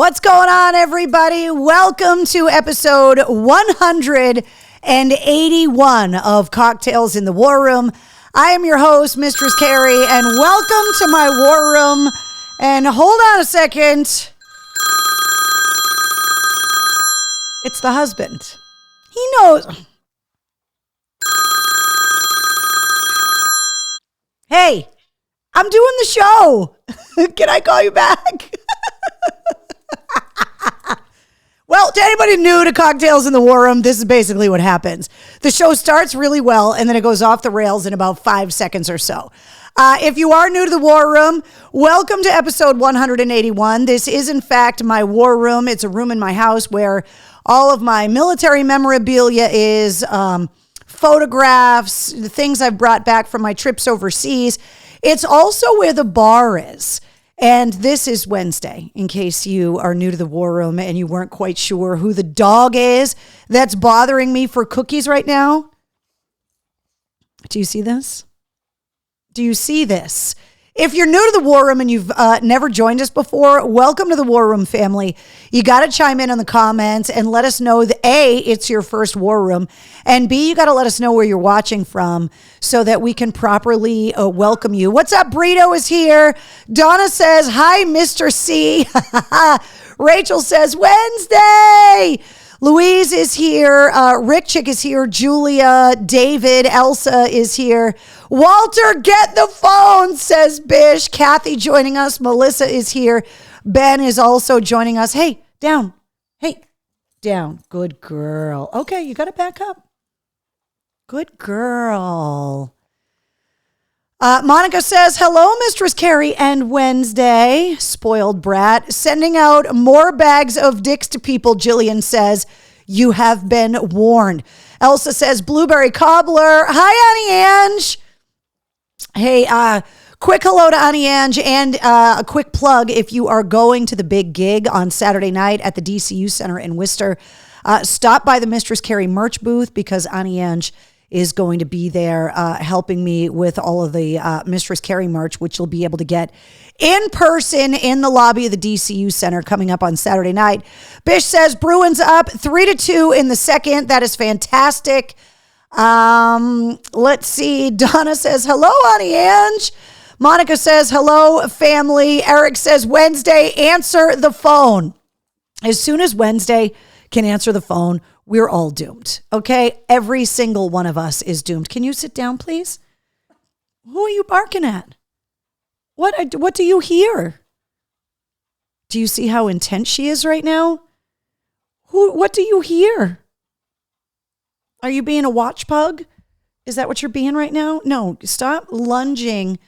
What's going on, everybody? Welcome to episode 181 of Cocktails in the War Room. I am your host, Mistress Carrie, and welcome to my war room. And hold on a second. It's the husband. He knows. Hey, I'm doing the show. Can I call you back? Well, to anybody new to Cocktails in the War Room, this is basically what happens. The show starts really well, and then it goes off the rails in about 5 seconds or so. If you are new to the War Room, welcome to episode 181. This is, in fact, my war room. It's a room in my house where all of my military memorabilia is, photographs, the things I've brought back from my trips overseas. It's also where the bar is. And this is Wednesday, in case you are new to the war room and you weren't quite sure who the dog is that's bothering me for cookies right now. Do you see this? Do you see this? If you're new to the war room and you've never joined us before, welcome to the war room family. You got to chime in on the comments and let us know that A, it's your first war room, and B, you got to let us know where you're watching from so that we can properly welcome you. What's up? Brito is here. Donna says, hi, Mr. C. Rachel says, Wednesday. Louise is here. Rick Chick is here. Julia, David, Elsa is here. Walter, get the phone, says Bish. Kathy joining us. Melissa is here. Ben is also joining us. Hey, down. Hey, down. Good girl. Okay, you got to back up. Good girl. Monica says, hello, Mistress Carrie and Wednesday. Spoiled brat. Sending out more bags of dicks to people, Jillian says. You have been warned. Elsa says, blueberry cobbler. Hi, Annie Ange. Hey, quick hello to Annie Ange and a quick plug. If you are going to the big gig on Saturday night at the DCU Center in Worcester, stop by the Mistress Carrie merch booth because Annie Ange is going to be there helping me with all of the Mistress Carrie merch, which you'll be able to get in person in the lobby of the DCU Center coming up on Saturday night. Bish says Bruins up 3-2 in the second. That is fantastic. Let's see. Donna says, hello, Honey Ange. Monica says, hello, family. Eric says, Wednesday, answer the phone. As soon as Wednesday can answer the phone, we're all doomed, okay? Every single one of us is doomed. Can you sit down, please? Who are you barking at? What do you hear? Do you see how intense she is right now? What do you hear? Are you being a watch pug? Is that what you're being right now? No, stop lunging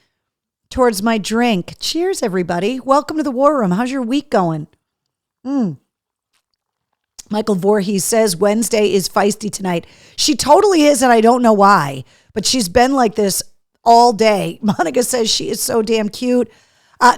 towards my drink. Cheers, everybody. Welcome to the War Room. How's your week going? Michael Voorhees says Wednesday is feisty tonight. She totally is, and I don't know why, but she's been like this all day. Monica says she is so damn cute.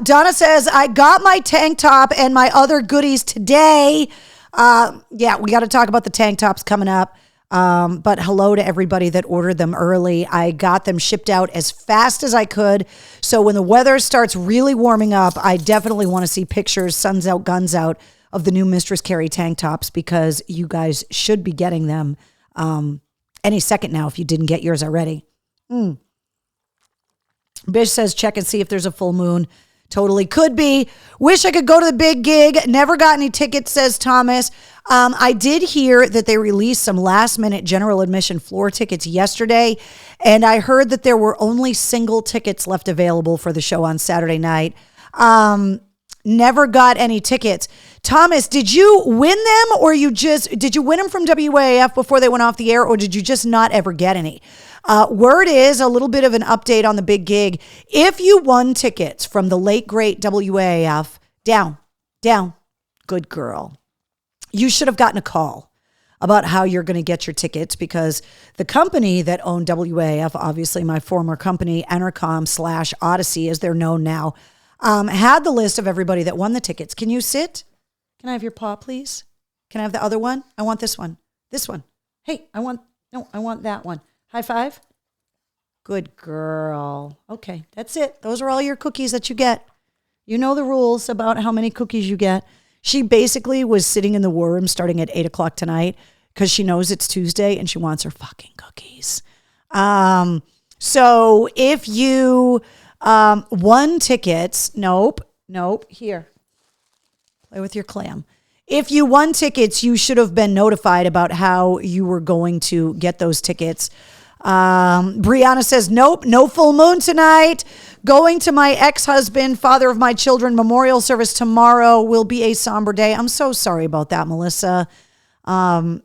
Donna says, I got my tank top and my other goodies today. Yeah, we got to talk about the tank tops coming up. But hello to everybody that ordered them early. I got them shipped out as fast as I could. So when the weather starts really warming up, I definitely want to see pictures, suns out, guns out, of the new Mistress Carrie tank tops because you guys should be getting them any second now if you didn't get yours already. Bish says check and see if there's a full moon. Totally could be. Wish I could go to the big gig. Never got any tickets, says Thomas. I did hear that they released some last minute general admission floor tickets yesterday. And I heard that there were only single tickets left available for the show on Saturday night. Never got any tickets. Thomas, did you win them or did you win them from WAAF before they went off the air or did you just not ever get any? Word is a little bit of an update on the big gig. If you won tickets from the late great WAAF, down, good girl. You should have gotten a call about how you're going to get your tickets because the company that owned WAAF, obviously my former company, Entercom/Odyssey as they're known now, had the list of everybody that won the tickets. Can you sit? Can I have your paw, please? Can I have the other one? I want this one. This one. Hey, I want that one. High five. Good girl. Okay, that's it. Those are all your cookies that you get. You know the rules about how many cookies you get. She basically was sitting in the war room starting at 8 o'clock tonight because she knows it's Tuesday and she wants her fucking cookies. So if you won tickets, nope, here, play with your clam. If you won tickets, you should have been notified about how you were going to get those tickets. Brianna says, nope, no full moon tonight. Going to my ex-husband, father of my children, memorial service tomorrow will be a somber day. I'm so sorry about that, Melissa. We've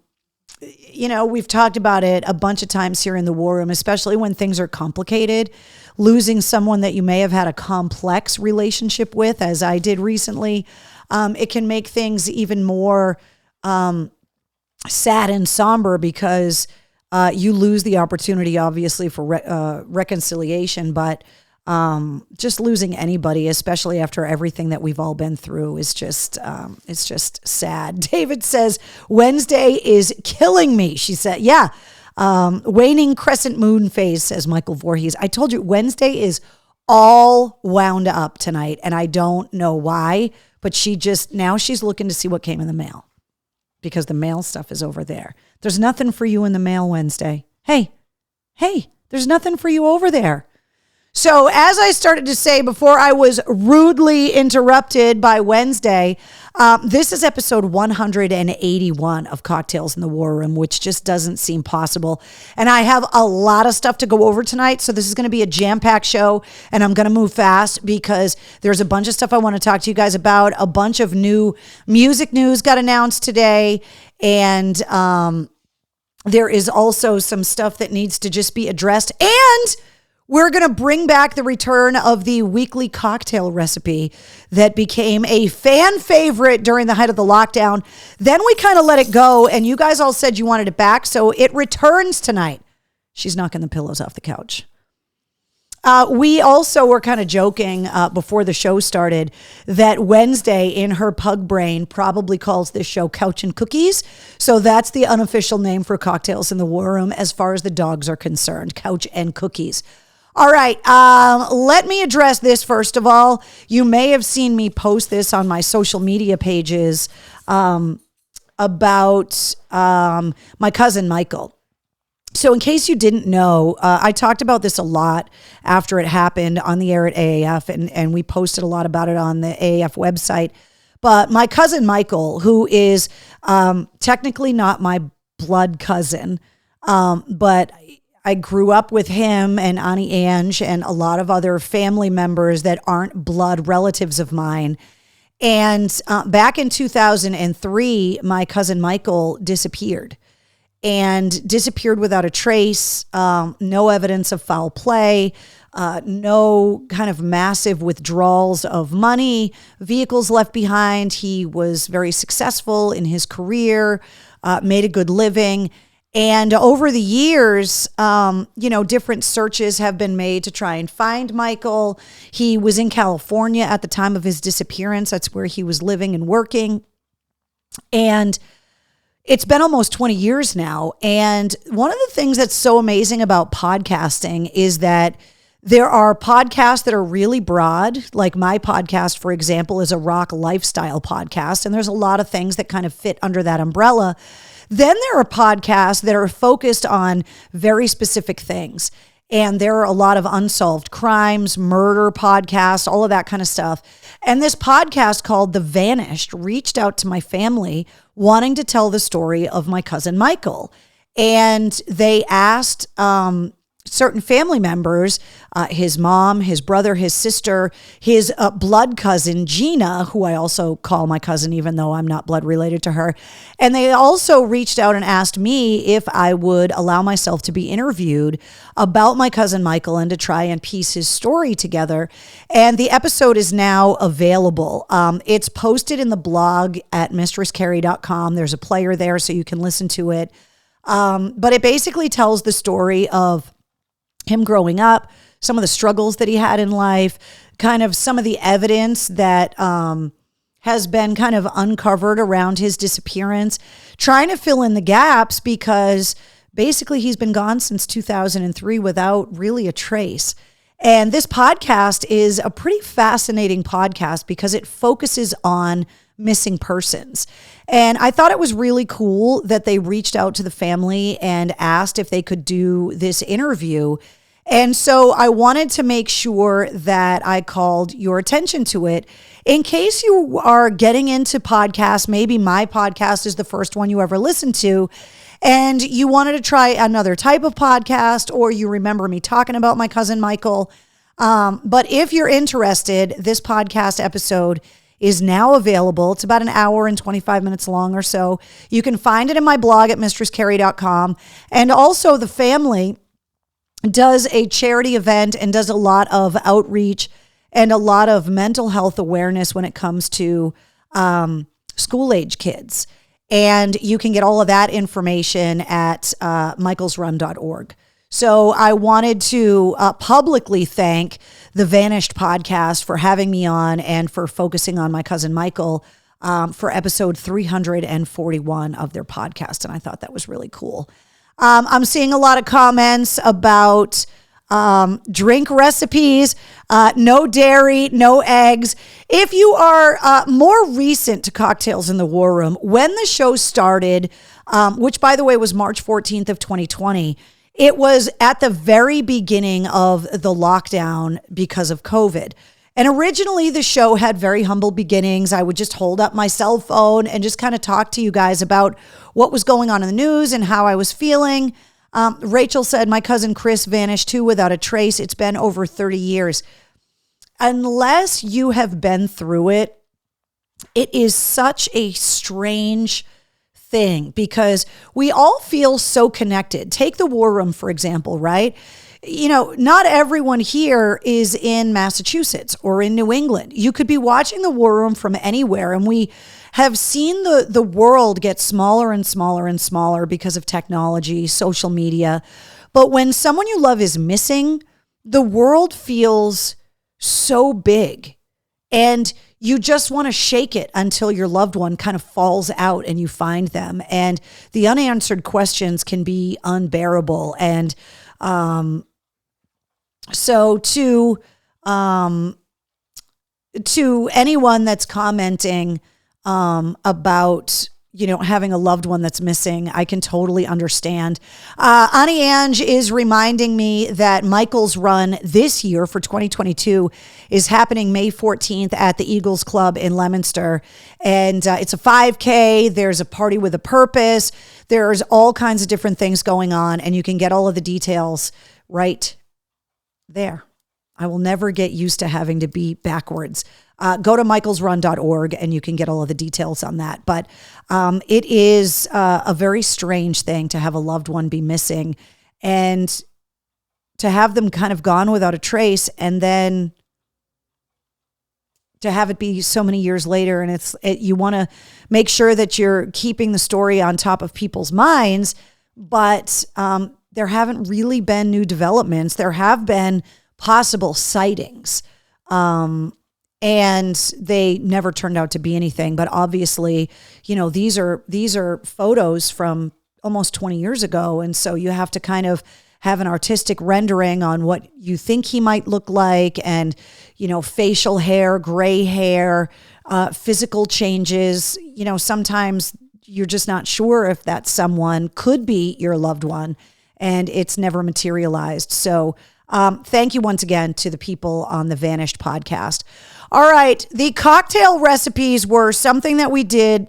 talked about it a bunch of times here in the war room, especially when things are complicated. Losing someone that you may have had a complex relationship with, as I did recently, it can make things even more sad and somber because you lose the opportunity, obviously, for reconciliation. But just losing anybody, especially after everything that we've all been through, is just it's just sad. David says, Wednesday is killing me. She said, yeah. Waning crescent moon phase, says Michael Voorhees. I told you Wednesday is all wound up tonight, and I don't know why, but now she's looking to see what came in the mail because the mail stuff is over there. There's nothing for you in the mail Wednesday. Hey, there's nothing for you over there. So as I started to say before I was rudely interrupted by Wednesday, this is episode 181 of Cocktails in the War Room, which just doesn't seem possible. And I have a lot of stuff to go over tonight. So this is going to be a jam-packed show, and I'm going to move fast because there's a bunch of stuff I want to talk to you guys about. A bunch of new music news got announced today, and there is also some stuff that needs to just be addressed. And we're going to bring back the return of the weekly cocktail recipe that became a fan favorite during the height of the lockdown. Then we kind of let it go, and you guys all said you wanted it back, so it returns tonight. She's knocking the pillows off the couch. We also were kind of joking before the show started that Wednesday in her pug brain probably calls this show Couch and Cookies. So that's the unofficial name for Cocktails in the War Room as far as the dogs are concerned, Couch and Cookies. All right, let me address this first of all. You may have seen me post this on my social media pages about my cousin Michael. So in case you didn't know, I talked about this a lot after it happened on the air at AAF, and we posted a lot about it on the AAF website. But my cousin Michael, who is technically not my blood cousin, but I grew up with him and Auntie Ange and a lot of other family members that aren't blood relatives of mine. And back in 2003, my cousin Michael disappeared without a trace, no evidence of foul play, no kind of massive withdrawals of money, vehicles left behind. He was very successful in his career, made a good living. And over the years, different searches have been made to try and find Michael. He was in California at the time of his disappearance. That's where he was living and working. And it's been almost 20 years now. And one of the things that's so amazing about podcasting is that there are podcasts that are really broad. Like my podcast, for example, is a rock lifestyle podcast. And there's a lot of things that kind of fit under that umbrella. Then there are podcasts that are focused on very specific things. And there are a lot of unsolved crimes, murder podcasts, all of that kind of stuff. And this podcast called The Vanished reached out to my family wanting to tell the story of my cousin Michael. And they asked certain family members, his mom, his brother, his sister, his blood cousin, Gina, who I also call my cousin, even though I'm not blood related to her. And they also reached out and asked me if I would allow myself to be interviewed about my cousin Michael and to try and piece his story together. And the episode is now available. It's posted in the blog at mistresscarrie.com. There's a player there so you can listen to it. But it basically tells the story of him growing up, some of the struggles that he had in life, kind of some of the evidence that has been kind of uncovered around his disappearance, trying to fill in the gaps because basically he's been gone since 2003 without really a trace. And this podcast is a pretty fascinating podcast because it focuses on missing persons. And I thought it was really cool that they reached out to the family and asked if they could do this interview. And so I wanted to make sure that I called your attention to it. In case you are getting into podcasts, maybe my podcast is the first one you ever listened to, and you wanted to try another type of podcast, or you remember me talking about my cousin Michael. But if you're interested, this podcast episode is now available. It's about an hour and 25 minutes long or so. You can find it in my blog at mistresscarrie.com. And also the family does a charity event and does a lot of outreach and a lot of mental health awareness when it comes to school age kids. And you can get all of that information at michaelsrun.org. So I wanted to publicly thank the Vanished podcast for having me on and for focusing on my cousin Michael for episode 341 of their podcast. And I thought that was really cool. I'm seeing a lot of comments about drink recipes, no dairy, no eggs. If you are more recent to Cocktails in the War Room, when the show started, which by the way was March 14th of 2020, it was at the very beginning of the lockdown because of COVID. And originally the show had very humble beginnings. I would just hold up my cell phone and just kind of talk to you guys about what was going on in the news and how I was feeling. Rachel said, my cousin Chris vanished too without a trace. It's been over 30 years. Unless you have been through it, it is such a strange thing because we all feel so connected. Take the War Room, for example, right? You know, not everyone here is in Massachusetts or in New England. You could be watching the War Room from anywhere, and we have seen the world get smaller and smaller and smaller because of technology, social media. But when someone you love is missing, the world feels so big, and you just want to shake it until your loved one kind of falls out and you find them. And the unanswered questions can be unbearable. And so to anyone that's commenting about, you know, having a loved one that's missing, I can totally understand. Annie Ange is reminding me that Michael's run this year for 2022 is happening May 14th at the Eagles Club in Leominster. And it's a 5K. There's a party with a purpose. There's all kinds of different things going on, and you can get all of the details right there. I will never get used to having to be backwards. Go to michaelsrun.org and you can get all of the details on that. But it is a very strange thing to have a loved one be missing and to have them kind of gone without a trace, and then to have it be so many years later. And you want to make sure that you're keeping the story on top of people's minds, but there haven't really been new developments. There have been possible sightings. And they never turned out to be anything. But obviously, you know, these are photos from almost 20 years ago. And so you have to kind of have an artistic rendering on what you think he might look like, and, you know, facial hair, gray hair, physical changes. You know, sometimes you're just not sure if that someone could be your loved one, and it's never materialized. So thank you once again to the people on the Vanished podcast. All right. The cocktail recipes were something that we did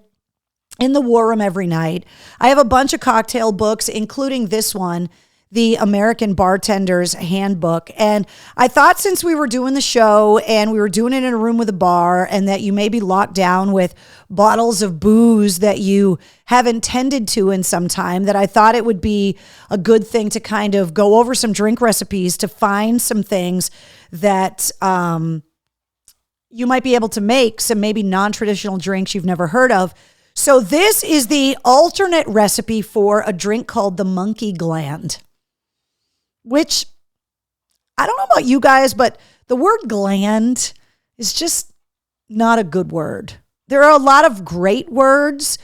in the War Room every night. I have a bunch of cocktail books, including this one, the American Bartender's Handbook. And I thought, since we were doing the show and we were doing it in a room with a bar, and that you may be locked down with bottles of booze that you haven't tended to in some time, that I thought it would be a good thing to kind of go over some drink recipes to find some things that you might be able to make, some maybe non-traditional drinks you've never heard of. So this is the alternate recipe for a drink called the monkey gland, which, I don't know about you guys, but the word gland is just not a good word. There are a lot of great words,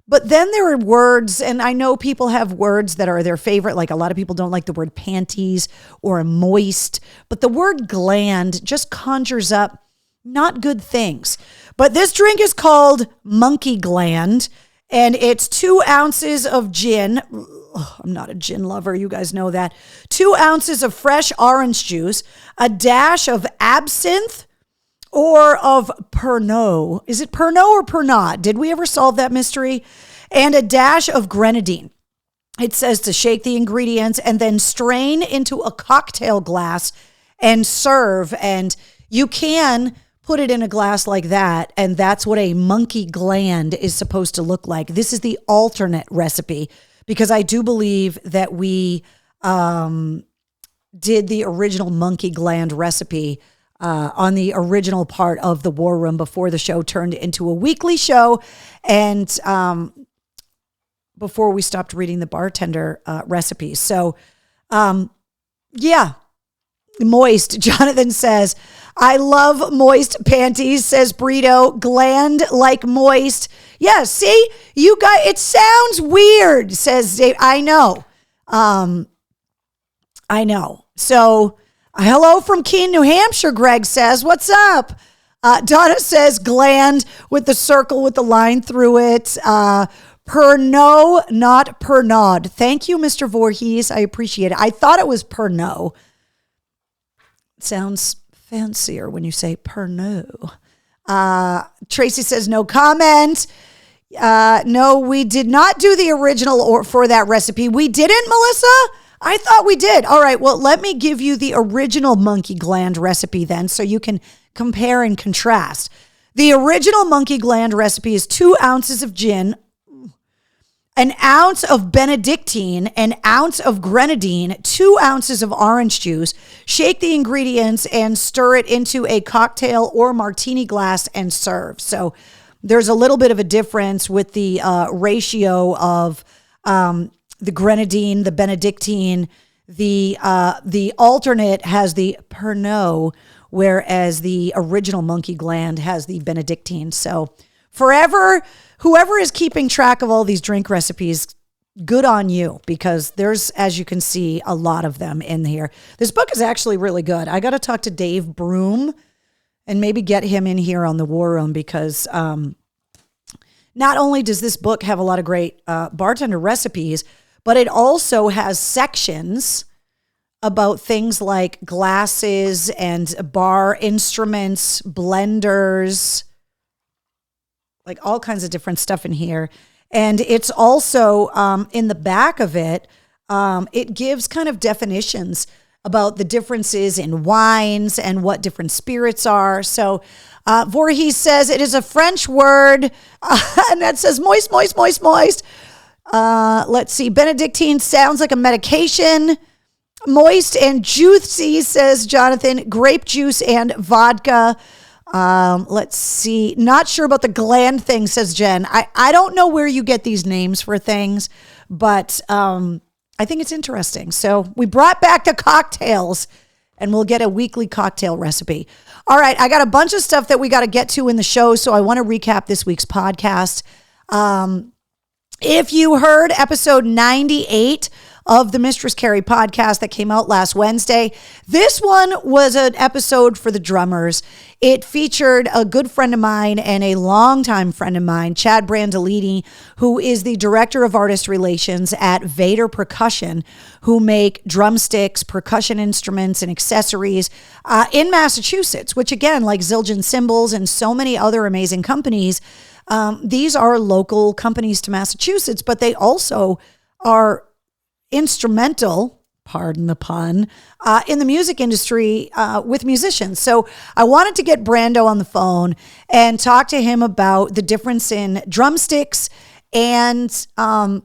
but then there are words, and I know people have words that are their favorite. Like, a lot of people don't like the word panties or moist, but the word gland just conjures up not good things. But this drink is called Monkey Gland, and it's 2 ounces of gin. Ugh, I'm not a gin lover. You guys know that. 2 ounces of fresh orange juice, a dash of absinthe or of Pernod. Is it Pernod or Pernod? Did we ever solve that mystery? And a dash of grenadine. It says to shake the ingredients and then strain into a cocktail glass and serve. And you can put it in a glass like that, and that's what a monkey gland is supposed to look like. This is the alternate recipe, because I do believe that we did the original monkey gland recipe on the original part of the War Room before the show turned into a weekly show, and before we stopped reading the bartender recipes. So, yeah. Moist. Jonathan says, I love moist panties, says Brito. Gland like moist. Yeah, see? You got, it sounds weird, says Dave. I know. I know. So, hello from Keene, New Hampshire, Greg says. What's up? Donna says gland with the circle with the line through it. Pernod, not Pernod. Thank you, Mr. Voorhees. I appreciate it. I thought it was Pernod. Sounds fancier when you say Pernod. Tracy says no comment. No, we did not do the original or for that recipe. We didn't, Melissa? I thought we did. All right, well, let me give you the original monkey gland recipe then so you can compare and contrast. The original monkey gland recipe is 2 ounces of gin, an ounce of Benedictine, an ounce of grenadine, 2 ounces of orange juice. Shake the ingredients and stir it into a cocktail or martini glass and serve. So there's a little bit of a difference with the ratio of the grenadine, the Benedictine. The alternate has the Pernod, whereas the original monkey gland has the Benedictine. So forever, whoever is keeping track of all these drink recipes, good on you, because there's, as you can see, a lot of them in here. This book is actually really good. I got to talk to Dave Broom and maybe get him in here on the War Room, because not only does this book have a lot of great bartender recipes, but it also has sections about things like glasses and bar instruments, blenders, like all kinds of different stuff in here. And it's also in the back of it, it gives kind of definitions about the differences in wines and what different spirits are. So Voorhees says it is a French word, and that says moist, moist, moist, moist. Let's see. Benedictine sounds like a medication. Moist and juicy, says Jonathan. Grape juice and vodka. Let's see. Not sure about the gland thing, says Jen. I don't know where you get these names for things, but I think it's interesting. So we brought back the cocktails, and we'll get a weekly cocktail recipe. All right, I got a bunch of stuff that we got to get to in the show, so I want to recap this week's podcast. If you heard episode 98 of the Mistress Carrie podcast that came out last Wednesday, this one was an episode for the drummers. It featured a good friend of mine and a longtime friend of mine, Chad Brandolini, who is the director of artist relations at Vader Percussion, who make drumsticks, percussion instruments, and accessories in Massachusetts, which again, like Zildjian Cymbals and so many other amazing companies, these are local companies to Massachusetts, but they also are instrumental, pardon the pun, in the music industry with musicians. So I wanted to get Brando on the phone and talk to him about the difference in drumsticks and the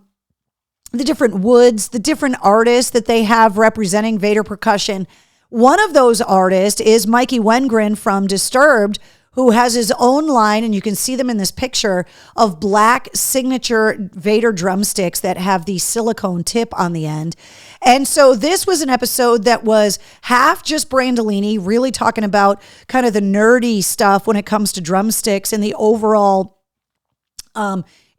different woods, the different artists that they have representing Vader Percussion. One of those artists is Mikey Wengren from Disturbed, who has his own line, and you can see them in this picture, of black signature Vader drumsticks that have the silicone tip on the end. And so this was an episode that was half just Brandolini, really talking about kind of the nerdy stuff when it comes to drumsticks and the overall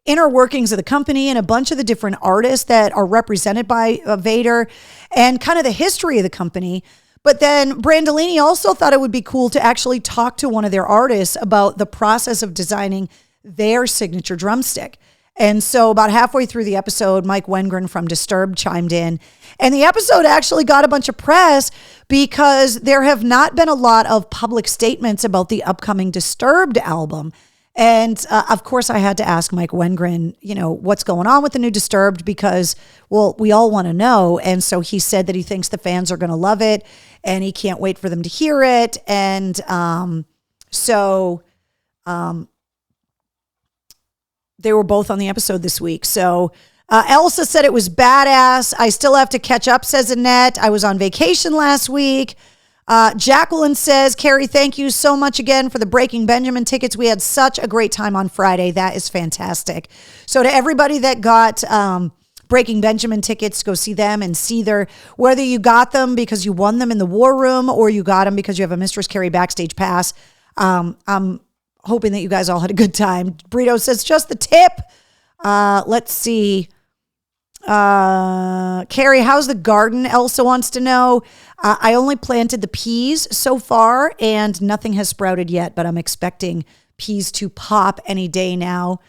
inner workings of the company and a bunch of the different artists that are represented by Vader and kind of the history of the company. But then Brandolini also thought it would be cool to actually talk to one of their artists about the process of designing their signature drumstick. And so about halfway through the episode, Mike Wengren from Disturbed chimed in. And the episode actually got a bunch of press because there have not been a lot of public statements about the upcoming Disturbed album. And of course, I had to ask Mike Wengren, what's going on with the new Disturbed because, well, we all want to know. And so he said that he thinks the fans are going to love it and he can't wait for them to hear it. And they were both on the episode this week. So Elsa said it was badass. I still have to catch up, says Annette. I was on vacation last week. Jacqueline says, Carrie, thank you so much again for the Breaking Benjamin tickets. We had such a great time on Friday. That is fantastic. So to everybody that got Breaking Benjamin tickets, go see them and see whether you got them because you won them in the War Room or you got them because you have a Mistress Carrie backstage pass. I'm hoping that you guys all had a good time. Brito says, just the tip. Let's see. Carrie, how's the garden? Elsa wants to know. I only planted the peas so far and nothing has sprouted yet, but I'm expecting peas to pop any day now.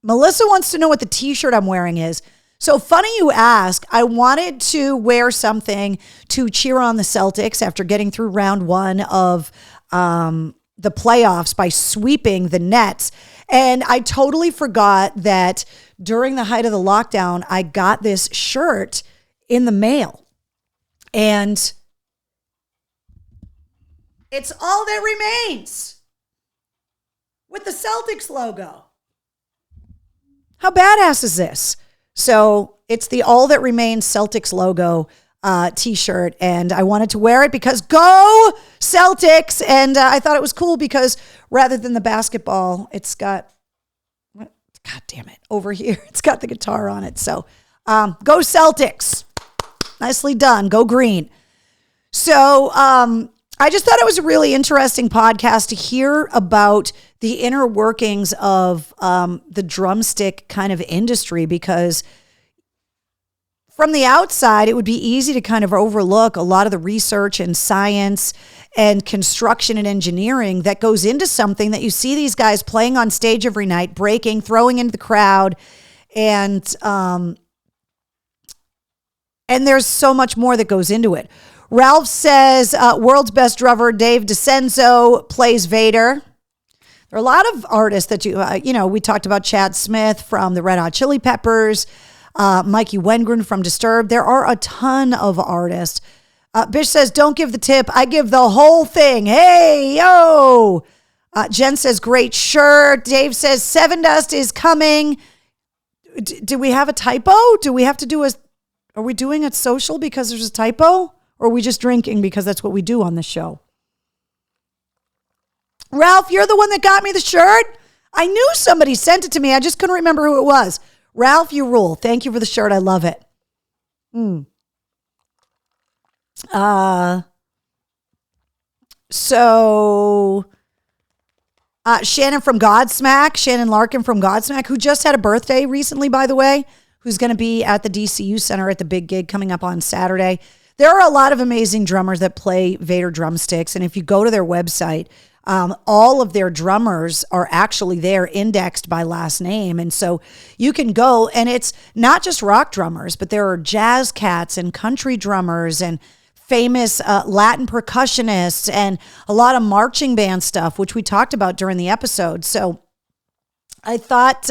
Melissa wants to know what the t-shirt I'm wearing is. So funny you ask. I wanted to wear something to cheer on the Celtics after getting through round one of the playoffs by sweeping the Nets. And I totally forgot that during the height of the lockdown, I got this shirt in the mail. And it's All That Remains with the Celtics logo. How badass is this? So it's the All That Remains Celtics logo t-shirt, and I wanted to wear it because go Celtics. And I thought it was cool because rather than the basketball, it's got, God damn it, over here, it's got the guitar on it. So go Celtics. Nicely done. Go green. So I just thought it was a really interesting podcast to hear about the inner workings of the drumstick kind of industry, because from the outside, it would be easy to kind of overlook a lot of the research and science and construction and engineering that goes into something that you see these guys playing on stage every night, breaking, throwing into the crowd. And there's so much more that goes into it. Ralph says, world's best drummer, Dave DiCenzo, plays Vader. There are a lot of artists that we talked about Chad Smith from the Red Hot Chili Peppers, Mikey Wengren from Disturbed. There are a ton of artists. Bish says, don't give the tip. I give the whole thing. Hey, yo. Jen says, great shirt. Dave says, Seven Dust is coming. Do we have a typo? Do we have to do are we doing it social because there's a typo? Or are we just drinking because that's what we do on this show? Ralph, you're the one that got me the shirt? I knew somebody sent it to me. I just couldn't remember who it was. Ralph, you rule. Thank you for the shirt. I love it. Shannon from Godsmack, Shannon Larkin from Godsmack, who just had a birthday recently, by the way, who's going to be at the DCU Center at the big gig coming up on Saturday. There are a lot of amazing drummers that play Vader drumsticks. And if you go to their website, all of their drummers are actually there indexed by last name. And so you can go, and it's not just rock drummers, but there are jazz cats and country drummers and famous Latin percussionists and a lot of marching band stuff, which we talked about during the episode. So I thought,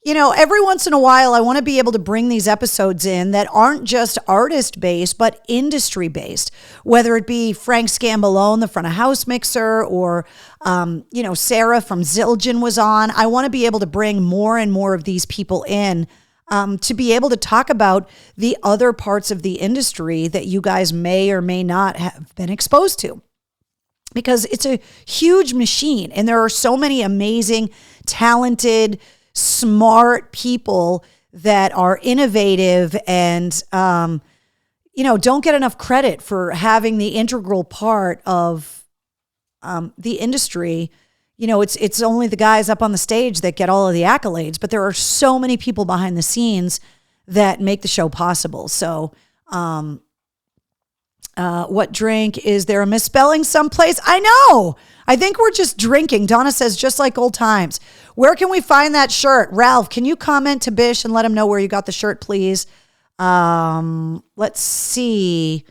every once in a while, I want to be able to bring these episodes in that aren't just artist-based, but industry-based, whether it be Frank Scambolone, the front of house mixer, or, Sarah from Zildjian was on. I want to be able to bring more and more of these people in to be able to talk about the other parts of the industry that you guys may or may not have been exposed to. Because it's a huge machine, and there are so many amazing, talented, smart people that are innovative and, don't get enough credit for having the integral part of the industry. It's only the guys up on the stage that get all of the accolades, but there are so many people behind the scenes that make the show possible. So What drink? Is there a misspelling someplace? I know. I think we're just drinking. Donna says, just like old times. Where can we find that shirt? Ralph, can you comment to Bish and let him know where you got the shirt, please? Let's see.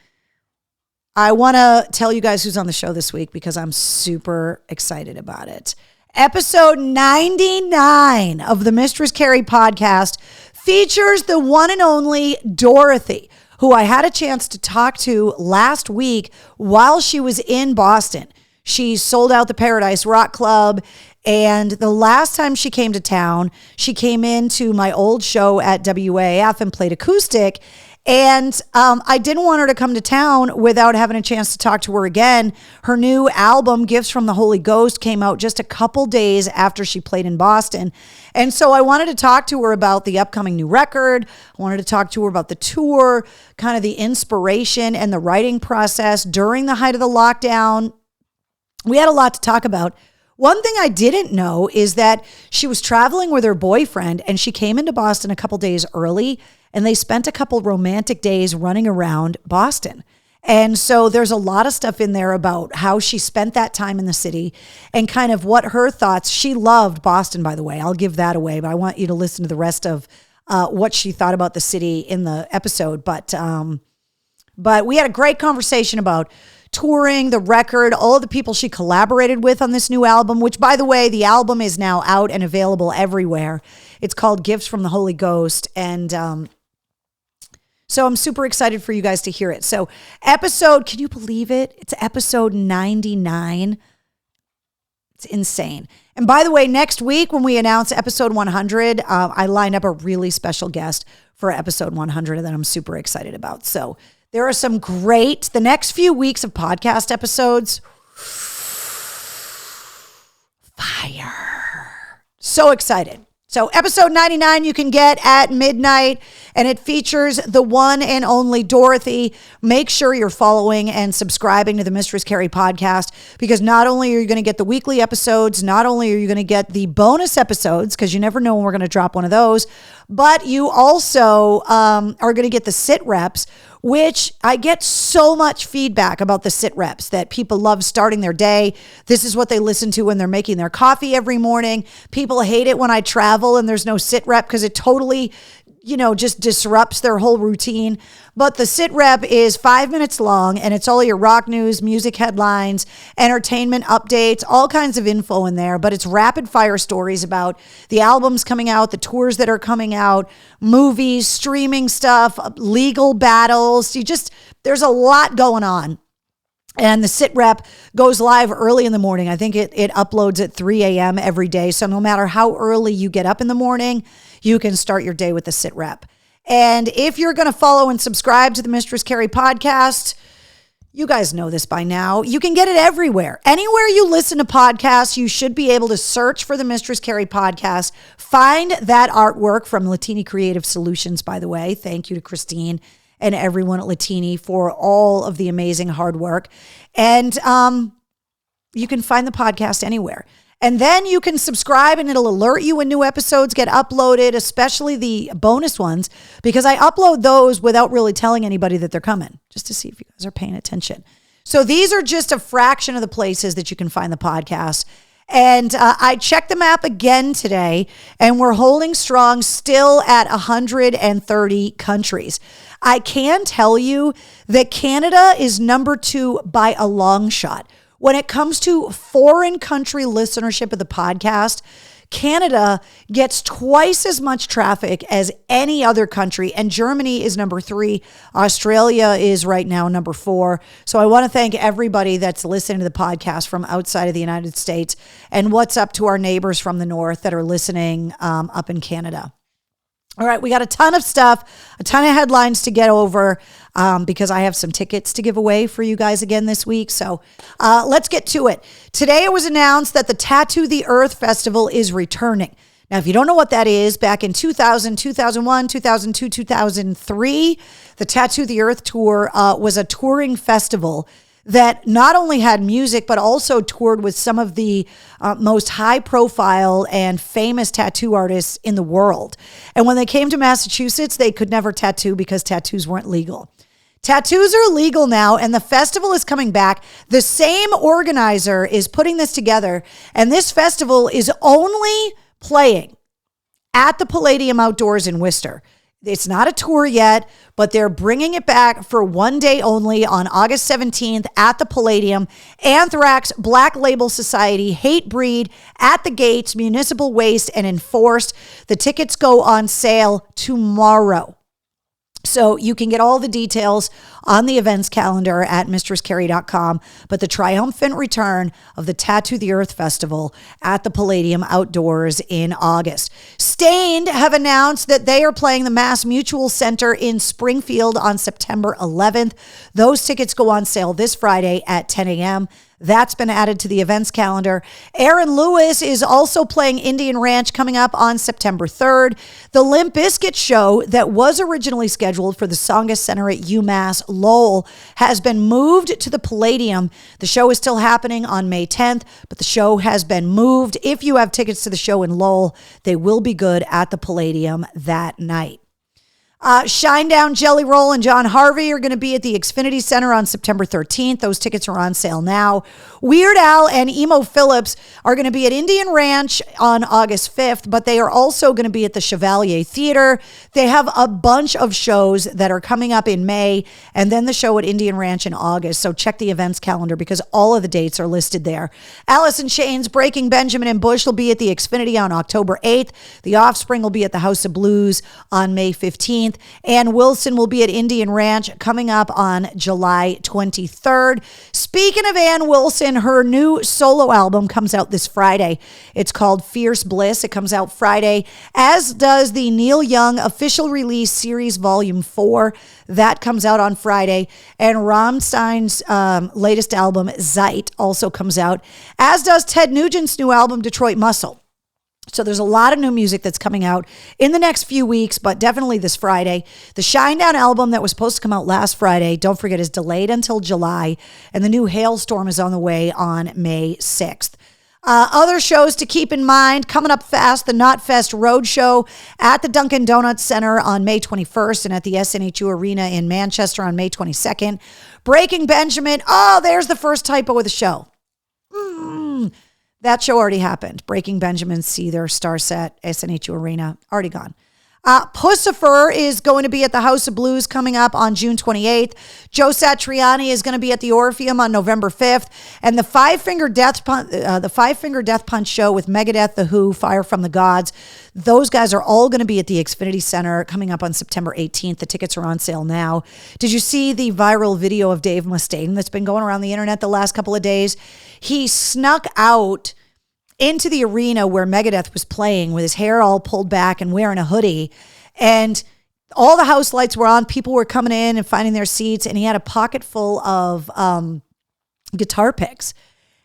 I want to tell you guys who's on the show this week because I'm super excited about it. Episode 99 of the Mistress Carrie podcast features the one and only Dorothy, who I had a chance to talk to last week while she was in Boston. She sold out the Paradise Rock Club, and the last time she came to town, she came into my old show at WAF and played acoustic. And I didn't want her to come to town without having a chance to talk to her again. Her new album, Gifts from the Holy Ghost, came out just a couple days after she played in Boston. And so I wanted to talk to her about the upcoming new record. I wanted to talk to her about the tour, kind of the inspiration and the writing process during the height of the lockdown. We had a lot to talk about. One thing I didn't know is that she was traveling with her boyfriend and she came into Boston a couple days early, and they spent a couple romantic days running around Boston. And so there's a lot of stuff in there about how she spent that time in the city and kind of what her thoughts. She loved Boston, by the way. I'll give that away, but I want you to listen to the rest of what she thought about the city in the episode. But we had a great conversation about touring, the record, all of the people she collaborated with on this new album, which, by the way, the album is now out and available everywhere. It's called Gifts from the Holy Ghost. And so I'm super excited for you guys to hear it. So can you believe it? It's episode 99. It's insane. And by the way, next week when we announce episode 100, I lined up a really special guest for episode 100 that I'm super excited about. So there are some the next few weeks of podcast episodes. Fire. So excited. So episode 99 you can get at midnight, and it features the one and only Dorothy. Make sure you're following and subscribing to the Mistress Carrie podcast, because not only are you going to get the weekly episodes, not only are you going to get the bonus episodes, because you never know when we're going to drop one of those, but you also are going to get the sit reps, which I get so much feedback about the sit reps that people love starting their day. This is what they listen to when they're making their coffee every morning. People hate it when I travel and there's no sit rep because it totally, just disrupts their whole routine. But the sit rep is 5 minutes long, and it's all your rock news, music headlines, entertainment updates, all kinds of info in there. But it's rapid fire stories about the albums coming out, the tours that are coming out, movies, streaming stuff, legal battles. There's a lot going on. And the sit rep goes live early in the morning. I think it uploads at 3 a.m. every day. So no matter how early you get up in the morning, you can start your day with the sit rep. And if you're going to follow and subscribe to the Mistress Carrie podcast, you guys know this by now. You can get it everywhere. Anywhere you listen to podcasts, you should be able to search for the Mistress Carrie podcast. Find that artwork from Latini Creative Solutions, by the way. Thank you to Christine and everyone at Latini for all of the amazing hard work. And you can find the podcast anywhere. And then you can subscribe and it'll alert you when new episodes get uploaded, especially the bonus ones, because I upload those without really telling anybody that they're coming, just to see if you guys are paying attention. So these are just a fraction of the places that you can find the podcast. And I checked the map again today, and we're holding strong still at 130 countries. I can tell you that Canada is number 2 by a long shot. When it comes to foreign country listenership of the podcast, Canada gets twice as much traffic as any other country, and Germany is number 3. Australia is right now number 4. So I want to thank everybody that's listening to the podcast from outside of the United States, and what's up to our neighbors from the north that are listening up in Canada. All right, we got a ton of stuff, a ton of headlines to get over because I have some tickets to give away for you guys again this week. So let's get to it. Today it was announced that the Tattoo the Earth Festival is returning. Now, if you don't know what that is, back in 2000, 2001, 2002, 2003, the Tattoo the Earth Tour was a touring festival that not only had music, but also toured with some of the most high profile and famous tattoo artists in the world. And when they came to Massachusetts, they could never tattoo because tattoos weren't legal. Tattoos are legal now, and the festival is coming back. The same organizer is putting this together, and this festival is only playing at the Palladium Outdoors in Worcester. It's not a tour yet, but they're bringing it back for one day only on August 17th at the Palladium. Anthrax, Black Label Society, Hate Breed, At the Gates, Municipal Waste, and Enforced. The tickets go on sale tomorrow. So you can get all the details on the events calendar at mistresscarrie.com. But the triumphant return of the Tattoo the Earth Festival at the Palladium Outdoors in August. Stained have announced that they are playing the Mass Mutual Center in Springfield on September 11th. Those tickets go on sale this Friday at 10 a.m. That's been added to the events calendar. Aaron Lewis is also playing Indian Ranch coming up on September 3rd. The Limp Bizkit show that was originally scheduled for the Tsongas Center at UMass Lowell has been moved to the Palladium. The show is still happening on May 10th, but the show has been moved. If you have tickets to the show in Lowell, they will be good at the Palladium that night. Shinedown, Jelly Roll, and John Harvey are going to be at the Xfinity Center on September 13th. Those tickets are on sale now. Weird Al and Emo Phillips are going to be at Indian Ranch on August 5th, but they are also going to be at the Chevalier Theater. They have a bunch of shows that are coming up in May, and then the show at Indian Ranch in August. So check the events calendar because all of the dates are listed there. Alice in Chains, Breaking Benjamin, and Bush will be at the Xfinity on October 8th. The Offspring will be at the House of Blues on May 15th. Ann Wilson will be at Indian Ranch coming up on July 23rd. Speaking of Ann Wilson, her new solo album comes out this Friday. It's called Fierce Bliss. It comes out Friday, as does the Neil Young official release series Volume 4. That comes out on Friday. And Rammstein's latest album, Zeit, also comes out, as does Ted Nugent's new album, Detroit Muscle. So there's a lot of new music that's coming out in the next few weeks, but definitely this Friday. The Shinedown album that was supposed to come out last Friday, don't forget, is delayed until July, and the new Hailstorm is on the way on May 6th. Other shows to keep in mind, coming up fast, the Knotfest Roadshow at the Dunkin' Donuts Center on May 21st and at the SNHU Arena in Manchester on May 22nd. Breaking Benjamin, there's the first typo of the show. That show already happened. Breaking Benjamin, Seether, Starset, SNHU Arena, already gone. Pussifer is going to be at the House of Blues coming up on June 28th. Joe Satriani is going to be at the Orpheum on November 5th. And the Five Finger Death Punch show with Megadeth, The Who, Fire from the Gods. Those guys are all going to be at the Xfinity Center coming up on September 18th. The tickets are on sale now. Did you see the viral video of Dave Mustaine that's been going around the internet the last couple of days? He snuck out into the arena where Megadeth was playing with his hair all pulled back and wearing a hoodie. And all the house lights were on. People were coming in and finding their seats. And he had a pocket full of guitar picks.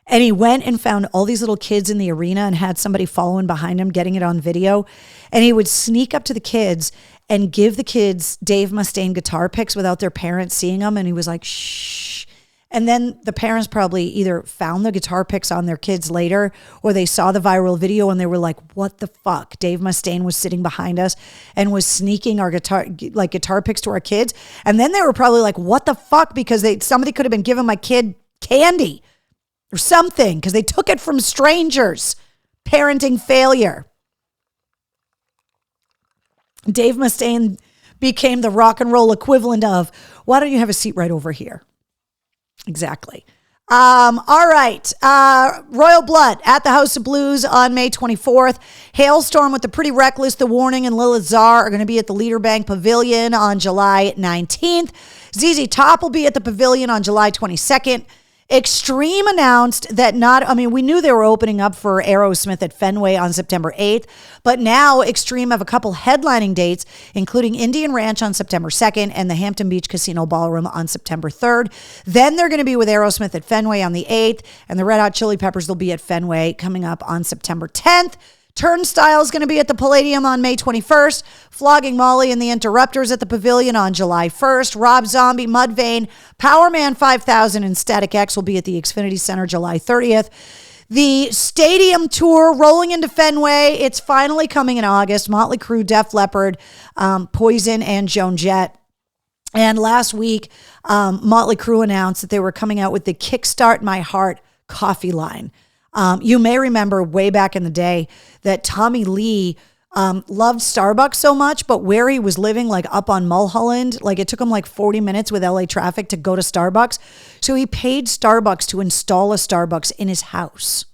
And he went and found all these little kids in the arena and had somebody following behind him, getting it on video. And he would sneak up to the kids and give the kids Dave Mustaine guitar picks without their parents seeing them. And he was like, shh. And then the parents probably either found the guitar picks on their kids later, or they saw the viral video and they were like, what the fuck? Dave Mustaine was sitting behind us and was sneaking our guitar picks to our kids. And then they were probably like, what the fuck? Because somebody could have been giving my kid candy or something because they took it from strangers. Parenting failure. Dave Mustaine became the rock and roll equivalent of, why don't you have a seat right over here? Exactly. All right. Royal Blood at the House of Blues on May 24th. Hailstorm with the Pretty Reckless, The Warning, and Lilith Czar are going to be at the Leader Bank Pavilion on July 19th. ZZ Top will be at the Pavilion on July 22nd. Extreme announced that we knew they were opening up for Aerosmith at Fenway on September 8th, but now Extreme have a couple headlining dates, including Indian Ranch on September 2nd and the Hampton Beach Casino Ballroom on September 3rd. Then they're going to be with Aerosmith at Fenway on the 8th, and the Red Hot Chili Peppers will be at Fenway coming up on September 10th. Turnstile is going to be at the Palladium on May 21st. Flogging Molly and the Interrupters at the Pavilion on July 1st. Rob Zombie, Mudvayne, Powerman 5000, and Static X will be at the Xfinity Center July 30th. The stadium tour rolling into Fenway. It's finally coming in August. Motley Crue, Def Leppard, Poison, and Joan Jett. And last week, Motley Crue announced that they were coming out with the Kickstart My Heart coffee line. You may remember way back in the day that Tommy Lee loved Starbucks so much, but where he was living, like up on Mulholland, like it took him like 40 minutes with LA traffic to go to Starbucks. So he paid Starbucks to install a Starbucks in his house.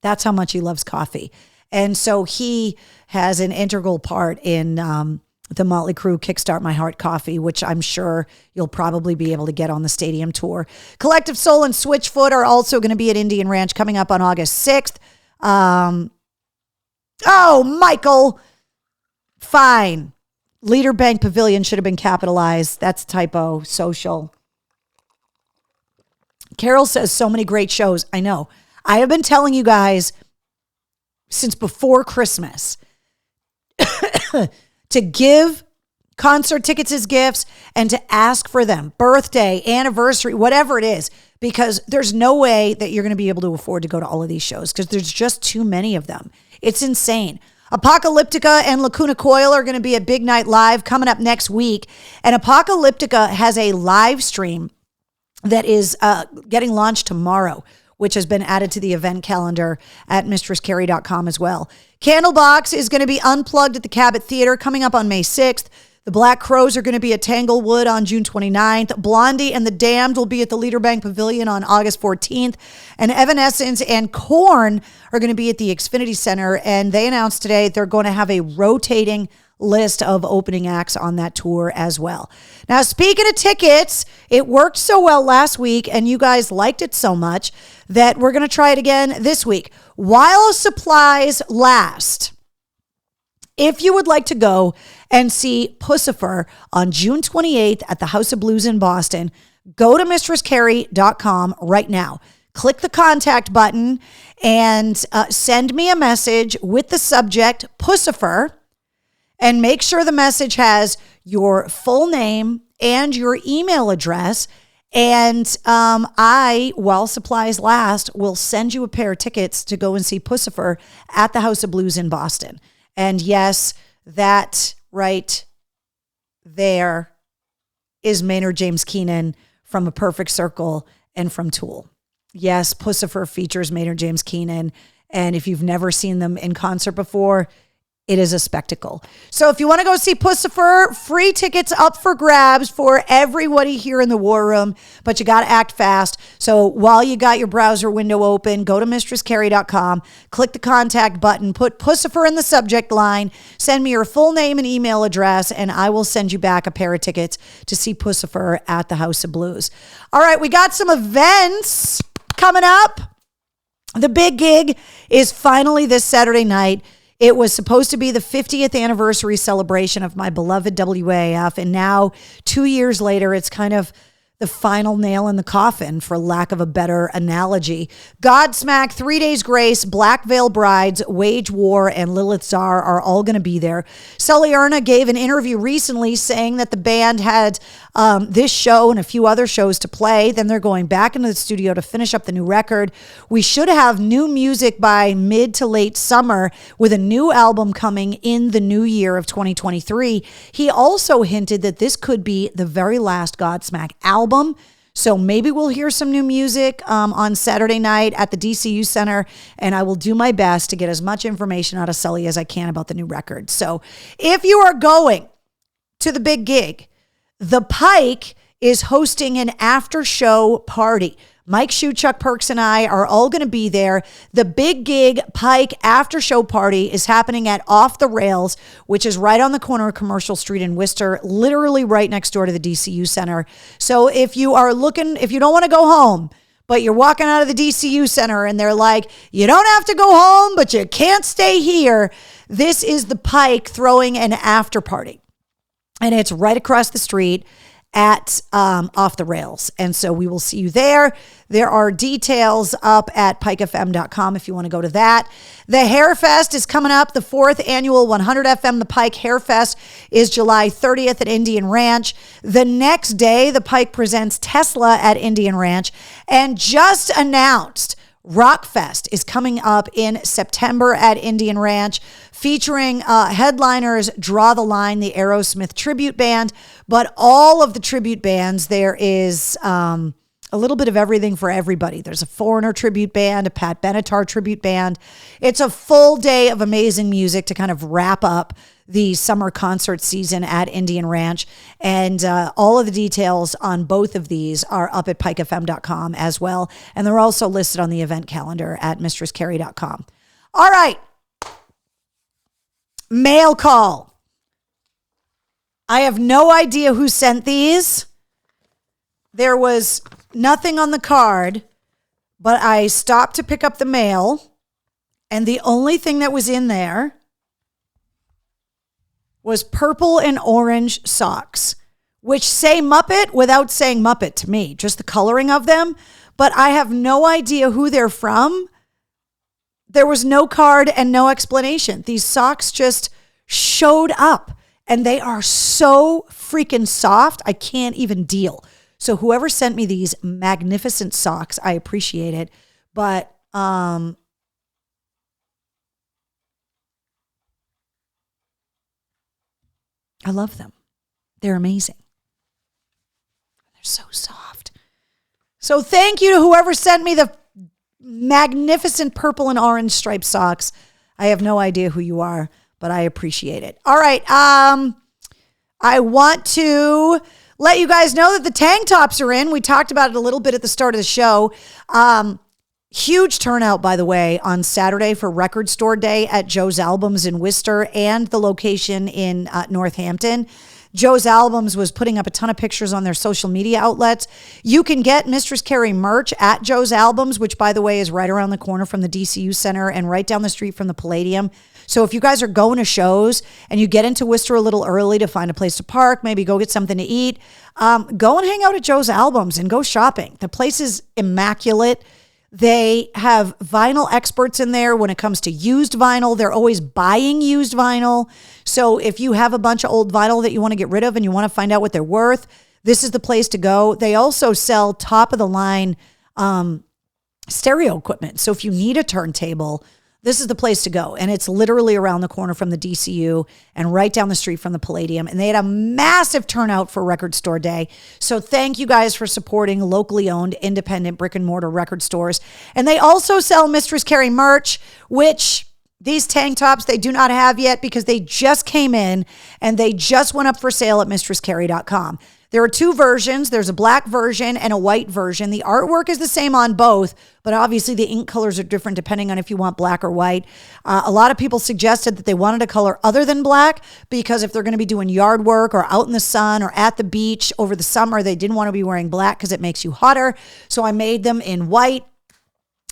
That's how much he loves coffee. And so he has an integral part in the Motley Crue Kickstart My Heart coffee, which I'm sure you'll probably be able to get on the stadium tour. Collective Soul and Switchfoot are also going to be at Indian Ranch coming up on August 6th. Oh, Michael. Fine. Leader Bank Pavilion should have been capitalized. That's a typo. Social. Carol says so many great shows. I know. I have been telling you guys since before Christmas to give concert tickets as gifts and to ask for them, birthday, anniversary, whatever it is, because there's no way that you're going to be able to afford to go to all of these shows because there's just too many of them. It's insane. Apocalyptica and Lacuna Coil are going to be at Big Night Live coming up next week. And Apocalyptica has a live stream that is getting launched tomorrow, which has been added to the event calendar at mistresscarrie.com as well. Candlebox is going to be unplugged at the Cabot Theater coming up on May 6th. The Black Crowes are going to be at Tanglewood on June 29th. Blondie and the Damned will be at the Leader Bank Pavilion on August 14th. And Evanescence and Korn are going to be at the Xfinity Center. And they announced today they're going to have a rotating list of opening acts on that tour as well. Now, speaking of tickets, it worked so well last week and you guys liked it so much that we're going to try it again this week. While supplies last, if you would like to go and see Pussifer on June 28th at the House of Blues in Boston, go to mistresscarrie.com right now. Click the contact button and send me a message with the subject Pussifer, and make sure the message has your full name and your email address. And I, while supplies last, will send you a pair of tickets to go and see Pussifer at the House of Blues in Boston. And yes, that right there is Maynard James Keenan from A Perfect Circle and from Tool. Yes, Pussifer features Maynard James Keenan. And if you've never seen them in concert before, it is a spectacle. So if you want to go see Pussifer, free tickets up for grabs for everybody here in the War Room, but you got to act fast. So while you got your browser window open, go to mistresscarrie.com, click the contact button, put Pussifer in the subject line, send me your full name and email address, and I will send you back a pair of tickets to see Pussifer at the House of Blues. All right, we got some events coming up. The big gig is finally this Saturday night. It was supposed to be the 50th anniversary celebration of my beloved WAF, and now 2 years later, it's kind of the final nail in the coffin, for lack of a better analogy. Godsmack, 3 Days Grace, Black Veil Brides, Wage War, and Lilith Czar are all going to be there. Sully Erna gave an interview recently saying that the band had this show and a few other shows to play. Then they're going back into the studio to finish up the new record. We should have new music by mid to late summer with a new album coming in the new year of 2023. He also hinted that this could be the very last Godsmack album. So maybe we'll hear some new music on Saturday night at the DCU Center, and I will do my best to get as much information out of Sully as I can about the new record. So if you are going to the big gig, the Pike is hosting an after-show party. Mike Shue, Chuck Perks, and I are all going to be there. The Big Gig Pike After Show Party is happening at Off the Rails, which is right on the corner of Commercial Street in Worcester, literally right next door to the DCU Center. So if you are looking, if you don't want to go home, but you're walking out of the DCU Center and they're like, you don't have to go home, but you can't stay here, this is the Pike throwing an after party. And it's right across the street at Off the Rails. And so we will see you there. There are details up at pikefm.com if you want to go to that. The Hair Fest is coming up. The 4th annual 100 FM The Pike Hair Fest is July 30th at Indian Ranch. The next day, the Pike presents Tesla at Indian Ranch. And just announced, Rockfest is coming up in September at Indian Ranch. featuring headliners Draw the Line, the Aerosmith tribute band. But all of the tribute bands, there is a little bit of everything for everybody. There's a Foreigner tribute band, a Pat Benatar tribute band. It's a full day of amazing music to kind of wrap up the summer concert season at Indian Ranch. And all of the details on both of these are up at pikefm.com as well. And they're also listed on the event calendar at mistresscarrie.com. All right. Mail call. I have no idea who sent these. There was nothing on the card, but I stopped to pick up the mail, and the only thing that was in there was purple and orange socks, which say Muppet without saying Muppet to me, just the coloring of them. But I have no idea who they're from. There was no card and no explanation. These socks just showed up, and they are so freaking soft. I can't even deal. So whoever sent me these magnificent socks, I appreciate it. But I love them. They're amazing. They're so soft. So thank you to whoever sent me the magnificent purple and orange striped socks. I have no idea who you are, but I appreciate it. All right. I want to let you guys know that the tank tops are in. We talked about it a little bit at the start of the show. Huge turnout, by the way, on Saturday for Record Store Day at Joe's Albums in Worcester and the location in Northampton. Joe's Albums was putting up a ton of pictures on their social media outlets. You can get Mistress Carrie merch at Joe's Albums, which, by the way, is right around the corner from the DCU Center and right down the street from the Palladium. So if you guys are going to shows and you get into Worcester a little early to find a place to park, maybe go get something to eat, go and hang out at Joe's Albums and go shopping. The place is immaculate. They have vinyl experts in there when it comes to used vinyl. They're always buying used vinyl. So if you have a bunch of old vinyl that you want to get rid of and you want to find out what they're worth, this is the place to go. They also sell top of the line stereo equipment. So if you need a turntable, this is the place to go. And it's literally around the corner from the DCU and right down the street from the Palladium. And they had a massive turnout for Record Store Day. So thank you guys for supporting locally owned, independent brick and mortar record stores. And they also sell Mistress Carrie merch, which these tank tops they do not have yet because they just came in and they just went up for sale at mistresscarrie.com. There are two versions. There's a black version and a white version. The artwork is the same on both, but obviously the ink colors are different depending on if you want black or white. A lot of people suggested that they wanted a color other than black because if they're going to be doing yard work or out in the sun or at the beach over the summer, they didn't want to be wearing black because it makes you hotter. So I made them in white,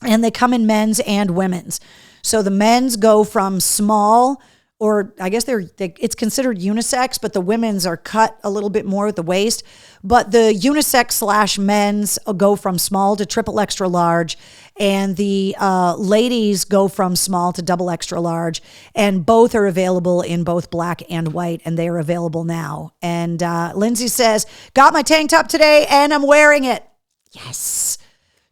and they come in men's and women's. So the men's go from small, or I guess it's considered unisex, but the women's are cut a little bit more at the waist. But the unisex / men's go from small to triple extra large, and the ladies go from small to double extra large, and both are available in both black and white, and they are available now. And Lindsay says, got my tank top today, and I'm wearing it. Yes.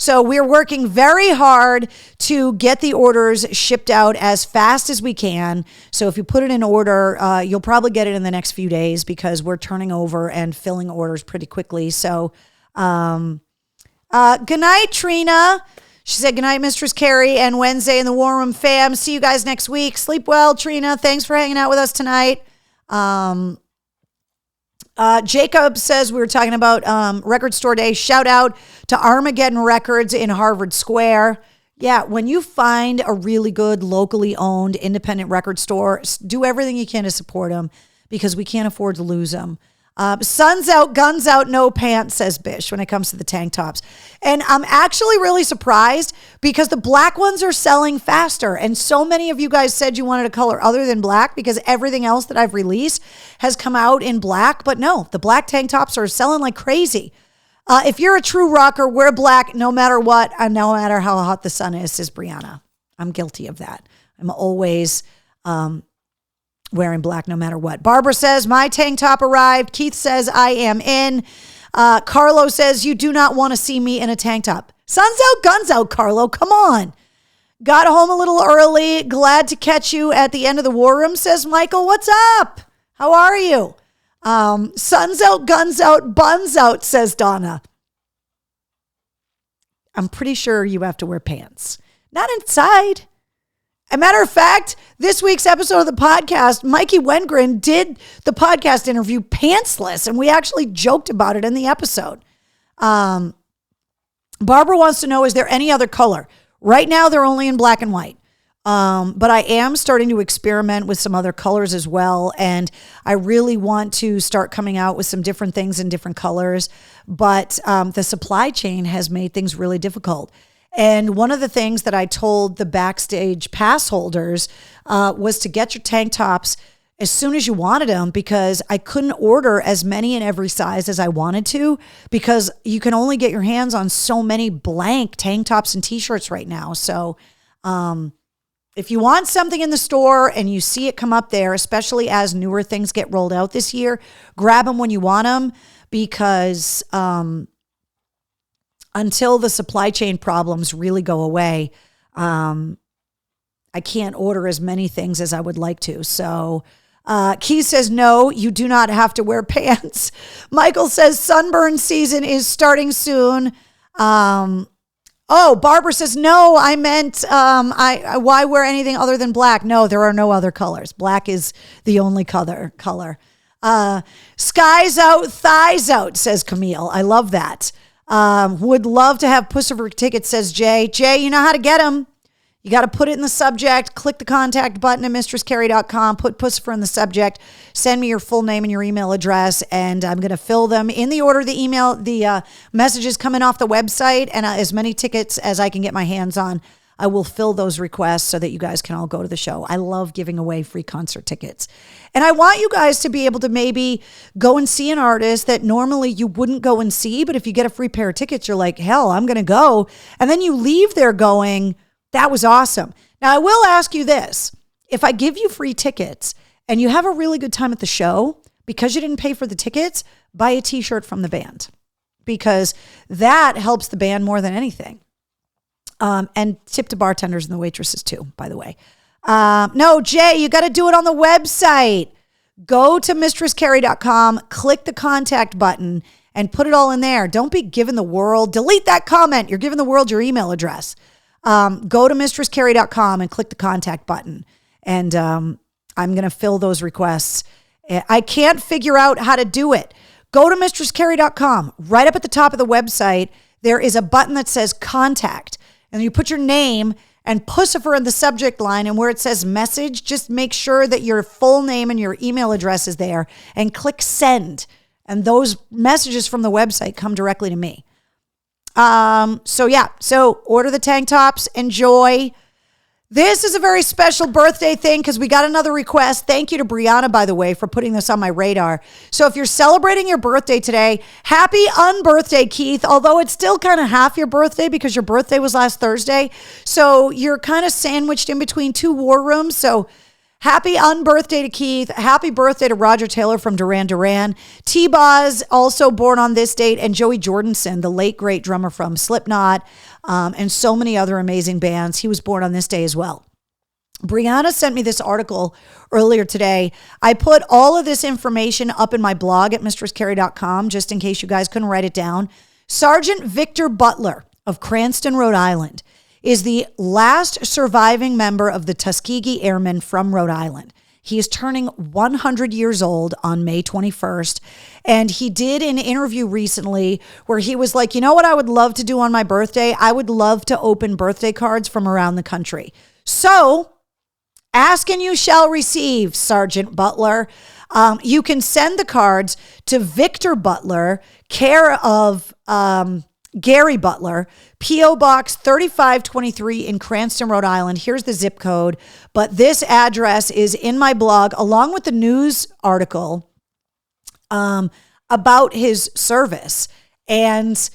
So we're working very hard to get the orders shipped out as fast as we can. So if you put it in order, you'll probably get it in the next few days because we're turning over and filling orders pretty quickly. So good night, Trina. She said, good night, Mistress Carrie and Wednesday in the War Room fam. See you guys next week. Sleep well, Trina. Thanks for hanging out with us tonight. Jacob says we were talking about Record Store Day. Shout out to Armageddon Records in Harvard Square. Yeah, when you find a really good locally owned independent record store, do everything you can to support them because we can't afford to lose them. Sun's out, guns out, no pants, says Bish when it comes to the tank tops. And I'm actually really surprised because the black ones are selling faster. And so many of you guys said you wanted a color other than black because everything else that I've released has come out in black. But no, the black tank tops are selling like crazy. If you're a true rocker, wear black no matter what and no matter how hot the sun is, says Brianna. I'm guilty of that. I'm always wearing black no matter what. Barbara says, my tank top arrived. Keith says, I am in. Carlo says, you do not want to see me in a tank top. Sun's out, guns out, Carlo. Come on. Got home a little early. Glad to catch you at the end of the war room, says Michael. What's up? How are you? Sun's out, guns out, buns out, says Donna. I'm pretty sure you have to wear pants. Not inside. As a matter of fact, this week's episode of the podcast, Mikey Wengren did the podcast interview pantsless, and we actually joked about it in the episode. Barbara wants to know, is there any other color? Right now, they're only in black and white. But I am starting to experiment with some other colors as well. And I really want to start coming out with some different things in different colors. But the supply chain has made things really difficult. And one of the things that I told the backstage pass holders was to get your tank tops as soon as you wanted them, because I couldn't order as many in every size as I wanted to, because you can only get your hands on so many blank tank tops and t-shirts right now. So if you want something in the store and you see it come up there, especially as newer things get rolled out this year, grab them when you want them, because until the supply chain problems really go away, I can't order as many things as I would like to. So Keith says, no, you do not have to wear pants. Michael says sunburn season is starting soon. Barbara says, no, I meant, why wear anything other than black? No, there are no other colors. Black is the only color. Skies out, thighs out, says Camille. I love that. Would love to have Pussifer tickets, says Jay. Jay, you know how to get them. You got to put it in the subject, click the contact button at mistresscarrie.com, put Pussifer in the subject, send me your full name and your email address, and I'm going to fill them in the order the messages coming off the website, and as many tickets as I can get my hands on, I will fill those requests so that you guys can all go to the show. I love giving away free concert tickets. And I want you guys to be able to maybe go and see an artist that normally you wouldn't go and see, but if you get a free pair of tickets, you're like, hell, I'm going to go. And then you leave there going, that was awesome. Now, I will ask you this. If I give you free tickets and you have a really good time at the show, because you didn't pay for the tickets, buy a t-shirt from the band, because that helps the band more than anything. And tip to bartenders and the waitresses too, by the way. No, Jay, you got to do it on the website. Go to mistresscarrie.com, click the contact button, and put it all in there. Don't be giving the world, delete that comment. You're giving the world your email address. Go to mistresscarrie.com and click the contact button. And I'm going to fill those requests. I can't figure out how to do it. Go to mistresscarrie.com. Right up at the top of the website, there is a button that says contact. And you put your name and Pussifer in the subject line, and where it says message, just make sure that your full name and your email address is there, and click send. And those messages from the website come directly to me. So order the tank tops, enjoy. This is a very special birthday thing because we got another request. Thank you to Brianna, by the way, for putting this on my radar. So if you're celebrating your birthday today, happy unbirthday, Keith, although it's still kind of half your birthday because your birthday was last Thursday. So you're kind of sandwiched in between two war rooms. So happy unbirthday to Keith. Happy birthday to Roger Taylor from Duran Duran. T-Boz, also born on this date, and Joey Jordison, the late great drummer from Slipknot, and so many other amazing bands. He was born on this day as well. Brianna sent me this article earlier today. I put all of this information up in my blog at mistresscarrie.com, just in case you guys couldn't write it down. Sergeant Victor Butler of Cranston, Rhode Island, is the last surviving member of the Tuskegee Airmen from Rhode Island. He is turning 100 years old on May 21st. And he did an interview recently where he was like, you know what I would love to do on my birthday? I would love to open birthday cards from around the country. So ask and you shall receive, Sergeant Butler. You can send the cards to Victor Butler, care of Gary Butler, P.O. Box 3523 in Cranston, Rhode Island. Here's the zip code. But this address is in my blog, along with the news article about his service. And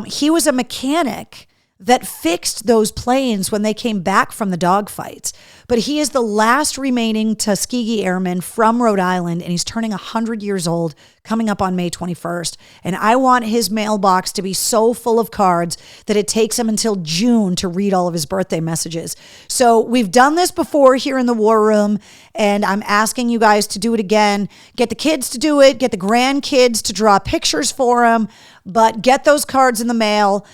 he was a mechanic that fixed those planes when they came back from the dogfights. but he is the last remaining Tuskegee Airman from Rhode Island, and he's turning 100 years old coming up on May 21st. And I want his mailbox to be so full of cards that it takes him until June to read all of his birthday messages. So we've done this before here in the War Room, and I'm asking you guys to do it again. Get the kids to do it, get the grandkids to draw pictures for him, but get those cards in the mail.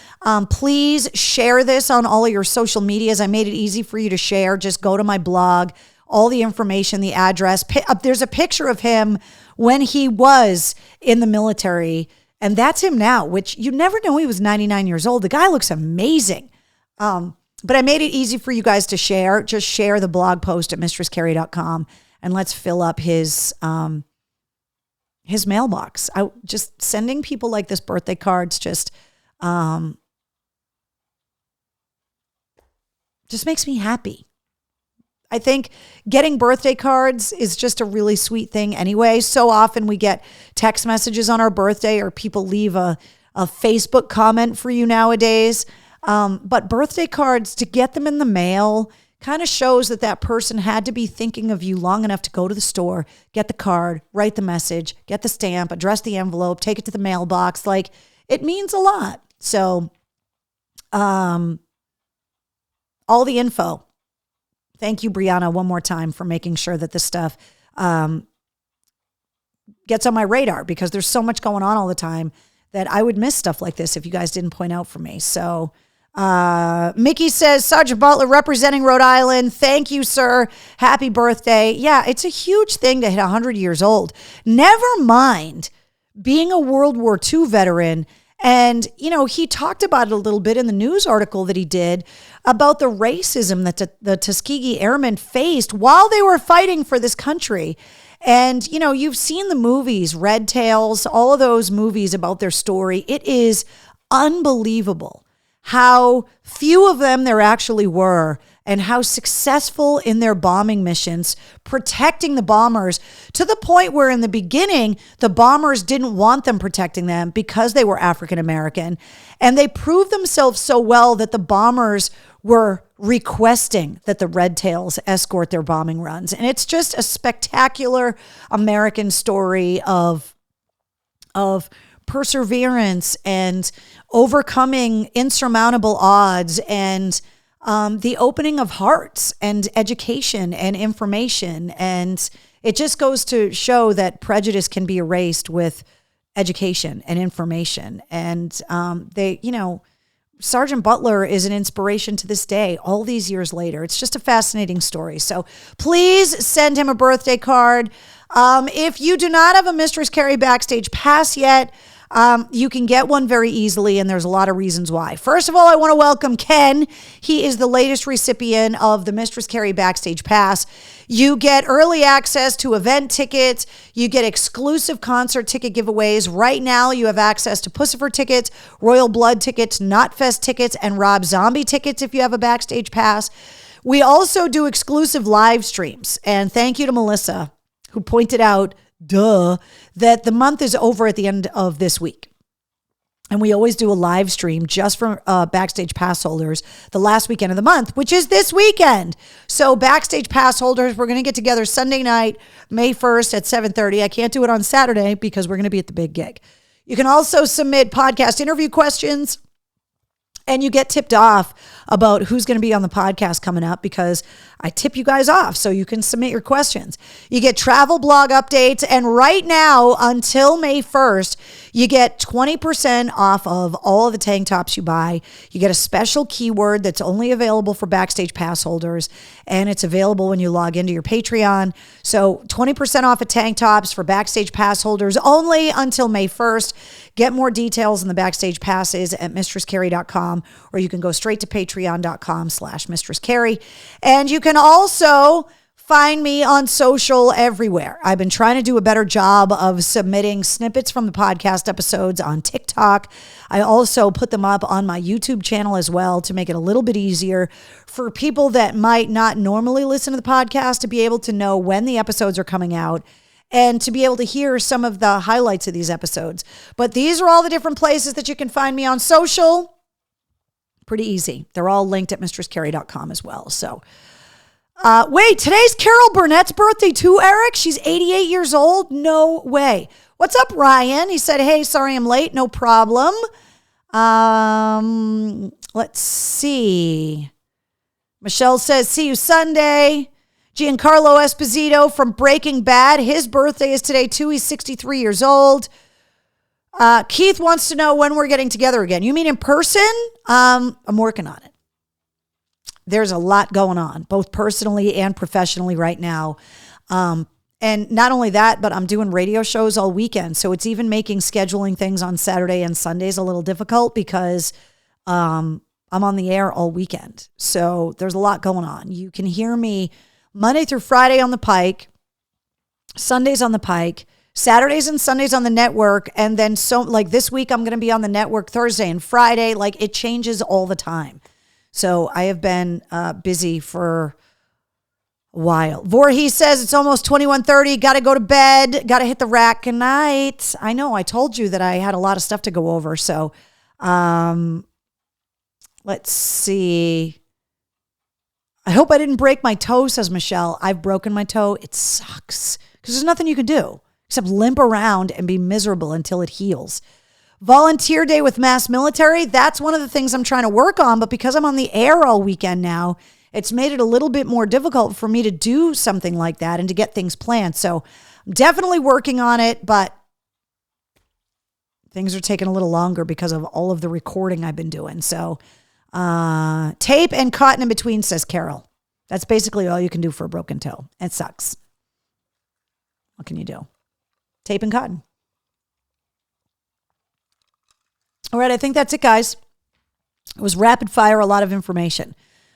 Please share this on all of your social medias. I made it easy for you to share. Just go to my blog, all the information, the address. There's a picture of him when he was in the military, and that's him now, which you never know he was 99 years old. The guy looks amazing. But I made it easy for you guys to share. Just share the blog post at mistresscarrie.com, and let's fill up his mailbox. Just sending people like this birthday cards just makes me happy. I think getting birthday cards is just a really sweet thing anyway. So often we get text messages on our birthday, or people leave a Facebook comment for you nowadays. But birthday cards, to get them in the mail, kind of shows that person had to be thinking of you long enough to go to the store, get the card, write the message, get the stamp, address the envelope, take it to the mailbox. Like, it means a lot. So, all the info. Thank you, Brianna, one more time for making sure that this stuff gets on my radar, because there's so much going on all the time that I would miss stuff like this if you guys didn't point out for me. So, Mickey says, Sergeant Butler representing Rhode Island. Thank you, sir. Happy birthday. Yeah, it's a huge thing to hit 100 years old. Never mind being a World War II veteran. And, he talked about it a little bit in the news article that he did about the racism that the Tuskegee Airmen faced while they were fighting for this country. And, you've seen the movies, Red Tails, all of those movies about their story. It is unbelievable how few of them there actually were, and how successful in their bombing missions, protecting the bombers, to the point where in the beginning, the bombers didn't want them protecting them because they were African American. And they proved themselves so well that the bombers were requesting that the Red Tails escort their bombing runs. And it's just a spectacular American story of perseverance and overcoming insurmountable odds, and the opening of hearts and education and information. And it just goes to show that prejudice can be erased with education and information. And Sergeant Butler is an inspiration to this day, all these years later. It's just a fascinating story. So please send him a birthday card. If you do not have a Mistress Carrie Backstage Pass yet, you can get one very easily, and there's a lot of reasons why. First of all, I want to welcome Ken. He is the latest recipient of the Mistress Carrie Backstage Pass. You get early access to event tickets. You get exclusive concert ticket giveaways. Right now, you have access to Pussifer tickets, Royal Blood tickets, Knotfest tickets, and Rob Zombie tickets if you have a Backstage Pass. We also do exclusive live streams, and thank you to Melissa, who pointed out, that the month is over at the end of this week. And we always do a live stream just for Backstage Pass holders the last weekend of the month, which is this weekend. So Backstage Pass holders, we're going to get together Sunday night, May 1st at 7:30. I can't do it on Saturday because we're going to be at the big gig. You can also submit podcast interview questions, and you get tipped off about who's going to be on the podcast coming up, because I tip you guys off so you can submit your questions. You get travel blog updates. And right now, until May 1st, you get 20% off of all of the tank tops you buy. You get a special keyword that's only available for Backstage Pass holders, and it's available when you log into your Patreon. So 20% off of tank tops for Backstage Pass holders only until May 1st. Get more details on the Backstage Passes at mistresscarrie.com, or you can go straight to patreon.com/mistresscarrie. And you can also find me on social everywhere. I've been trying to do a better job of submitting snippets from the podcast episodes on TikTok. I also put them up on my YouTube channel as well to make it a little bit easier for people that might not normally listen to the podcast to be able to know when the episodes are coming out, and to be able to hear some of the highlights of these episodes. But these are all the different places that you can find me on social. Pretty easy. They're all linked at mistresscarrie.com as well. So Wait, today's Carol Burnett's birthday too, Eric? She's 88 years old? No way. What's up, Ryan? He said, hey, sorry I'm late. No problem. Let's see. Michelle says, see you Sunday. Giancarlo Esposito from Breaking Bad. His birthday is today too. He's 63 years old. Keith wants to know when we're getting together again. You mean in person? I'm working on it. There's a lot going on, both personally and professionally right now. And not only that, but I'm doing radio shows all weekend. So it's even making scheduling things on Saturday and Sundays a little difficult because I'm on the air all weekend. So there's a lot going on. You can hear me Monday through Friday on the Pike, Sundays on the Pike, Saturdays and Sundays on the network. And then so like this week, I'm going to be on the network Thursday and Friday. Like it changes all the time. So I have been busy for a while. Voorhees says it's almost 21:30. Got to go to bed. Got to hit the rack. Good night. I know. I told you that I had a lot of stuff to go over. So let's see. I hope I didn't break my toe, says Michelle. I've broken my toe. It sucks because there's nothing you can do except limp around and be miserable until it heals. Volunteer day with Mass Military. That's one of the things I'm trying to work on. But because I'm on the air all weekend now, it's made it a little bit more difficult for me to do something like that and to get things planned. So I'm definitely working on it, but things are taking a little longer because of all of the recording I've been doing. So tape and cotton in between, says Carol. That's basically all you can do for a broken toe. It sucks. What can you do? Tape and cotton. All right, I think that's it, guys. It was rapid fire, a lot of information.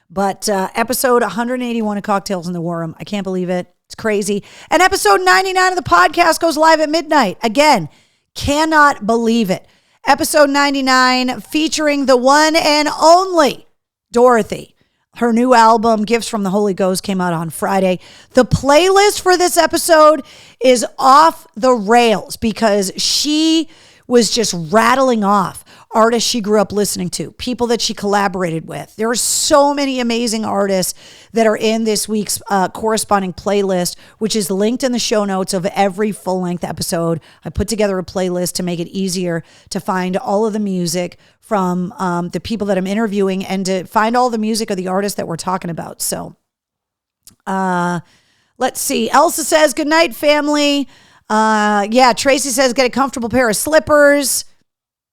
But episode 181 of Cocktails in the War Room, I can't believe it. It's crazy. And episode 99 of the podcast goes live at midnight. Again, cannot believe it. Episode 99 featuring the one and only Dorothy. Her new album, Gifts from the Holy Ghost, came out on Friday. The playlist for this episode is off the rails because she was just rattling off artists she grew up listening to, people that she collaborated with. There are so many amazing artists that are in this week's corresponding playlist, which is linked in the show notes of every full-length episode. I put together a playlist to make it easier to find all of the music from the people that I'm interviewing and to find all the music of the artists that we're talking about. So let's see. Elsa says, good night, family. Yeah, Tracy says, get a comfortable pair of slippers.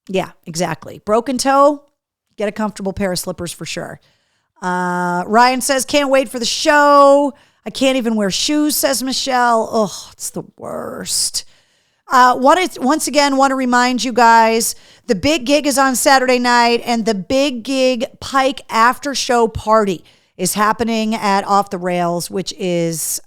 Yeah, exactly. Broken toe, get a comfortable pair of slippers for sure. Ryan says, can't wait for the show. I can't even wear shoes, says Michelle. Oh, it's the worst. Once again, want to remind you guys, the big gig is on Saturday night, and the Big Gig Pike after show party is happening at Off the Rails, which is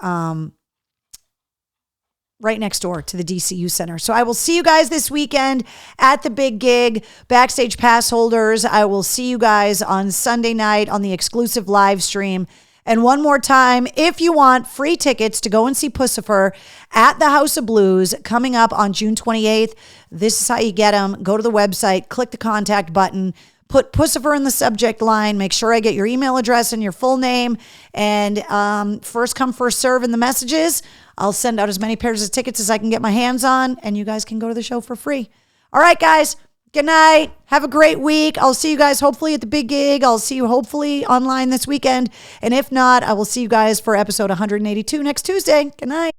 right next door to the DCU Center. So I will see you guys this weekend at the Big Gig. Backstage pass holders, I will see you guys on Sunday night on the exclusive live stream. And one more time, if you want free tickets to go and see Pussifer at the House of Blues coming up on June 28th, this is how you get them. Go to the website, click the contact button, put Pussifer in the subject line, make sure I get your email address and your full name, and first come, first serve in the messages. I'll send out as many pairs of tickets as I can get my hands on, and you guys can go to the show for free. All right, guys. Good night. Have a great week. I'll see you guys hopefully at the Big Gig. I'll see you hopefully online this weekend. And if not, I will see you guys for episode 182 next Tuesday. Good night.